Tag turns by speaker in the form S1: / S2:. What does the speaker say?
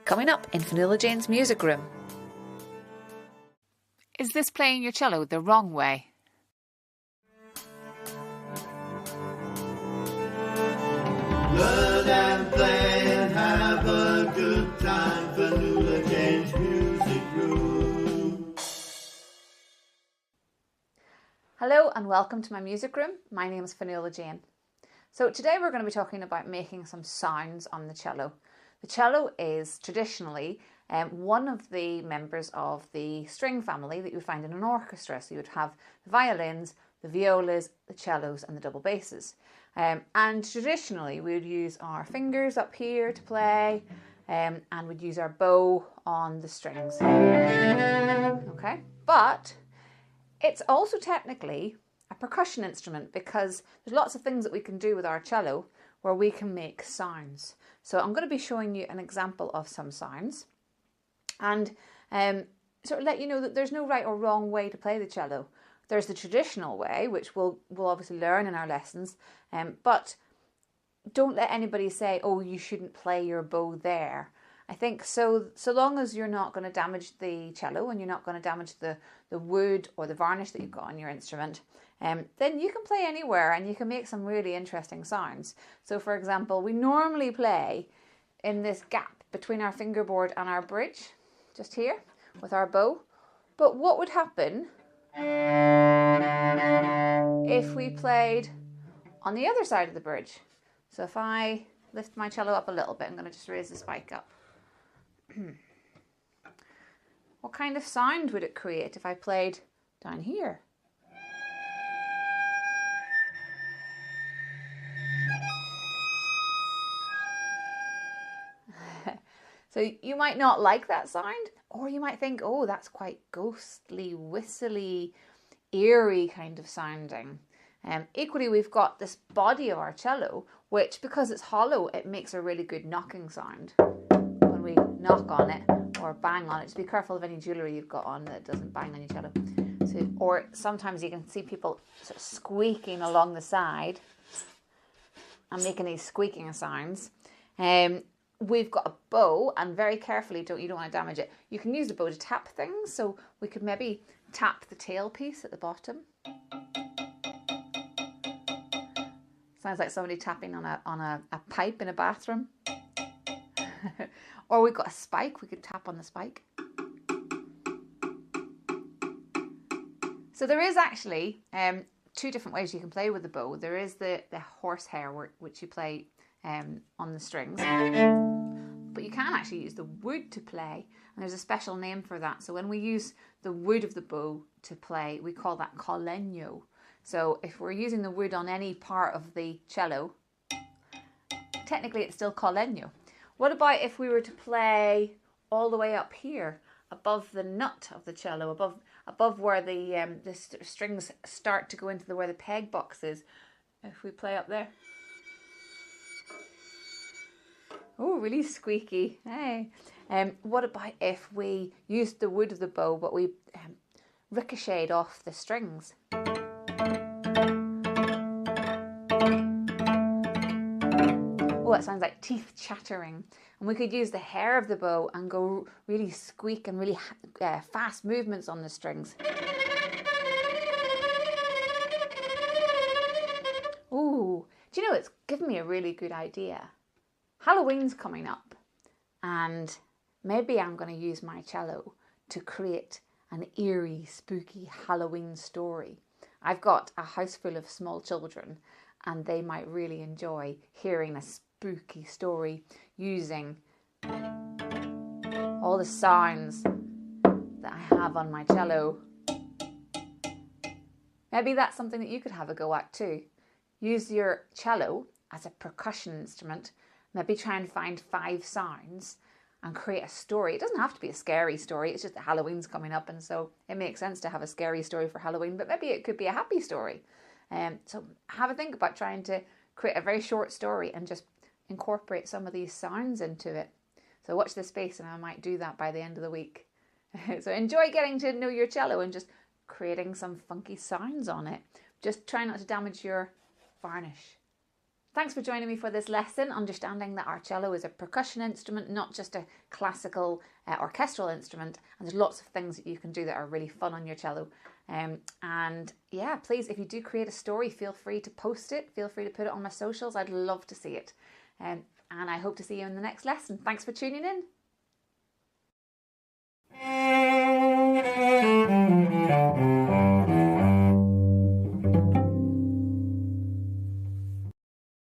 S1: Coming up in Fionnuala-Jane's music room.
S2: Is this playing your cello the wrong way?
S3: Learn and play and have a good time. Fionnuala-Jane's music room.
S1: Hello and welcome to my music room. My name is Fionnuala-Jane. So today we're going to be talking about making some sounds on the cello. The cello is traditionally one of the members of the string family that you would find in an orchestra. So you would have the violins, the violas, the cellos and the double basses. And traditionally we would use our fingers up here to play and we'd use our bow on the strings. Okay, but it's also technically a percussion instrument because there's lots of things that we can do with our cello where we can make sounds. So I'm going to be showing you an example of some sounds and sort of let you know that there's no right or wrong way to play the cello. There's the traditional way, which we'll obviously learn in our lessons, but don't let anybody say, oh, you shouldn't play your bow there. I think so long as you're not going to damage the cello and you're not going to damage the wood or the varnish that you've got on your instrument, then you can play anywhere and you can make some really interesting sounds. So for example, we normally play in this gap between our fingerboard and our bridge, just here with our bow. But what would happen if we played on the other side of the bridge? So if I lift my cello up a little bit, I'm going to just raise the spike up. What kind of sound would it create if I played down here? So you might not like that sound, or you might think, oh, that's quite ghostly, whistly, eerie kind of sounding. Equally, we've got this body of our cello, which because it's hollow, it makes a really good knocking sound when we knock on it or bang on it. Just be careful of any jewellery you've got on that doesn't bang on your cello. So, or sometimes you can see people sort of squeaking along the side and making these squeaking sounds. We've got a bow, and very carefully, you don't want to damage it. You can use the bow to tap things, so we could maybe tap the tail piece at the bottom. Sounds like somebody tapping on a pipe in a bathroom. Or we've got a spike, we could tap on the spike. So there is actually two different ways you can play with the bow. There is the horsehair, which you play on the strings, but you can actually use the wood to play, and there's a special name for that. So when we use the wood of the bow to play, we call that collegno. So if we're using the wood on any part of the cello, technically it's still collegno. What about if we were to play all the way up here, above the nut of the cello, above where the strings start to go into where the peg box is? If we play up there. Oh, really squeaky. Hey. What about if we used the wood of the bow, but we ricocheted off the strings? Oh, it sounds like teeth chattering. And we could use the hair of the bow and go really squeak and really fast movements on the strings. Ooh, do you know, it's given me a really good idea. Halloween's coming up, and maybe I'm going to use my cello to create an eerie, spooky Halloween story. I've got a house full of small children, and they might really enjoy hearing a spooky story using all the sounds that I have on my cello. Maybe that's something that you could have a go at too. Use your cello as a percussion instrument. Maybe try and find 5 sounds and create a story. It doesn't have to be a scary story. It's just that Halloween's coming up, and so it makes sense to have a scary story for Halloween, but maybe it could be a happy story. So have a think about trying to create a very short story and just incorporate some of these sounds into it. So watch this space, and I might do that by the end of the week. So enjoy getting to know your cello and just creating some funky sounds on it. Just try not to damage your varnish. Thanks for joining me for this lesson, understanding that our cello is a percussion instrument, not just a classical orchestral instrument. And there's lots of things that you can do that are really fun on your cello. And yeah, please, if you do create a story, feel free to post it. Feel free to put it on my socials. I'd love to see it. And I hope to see you in the next lesson. Thanks for tuning in.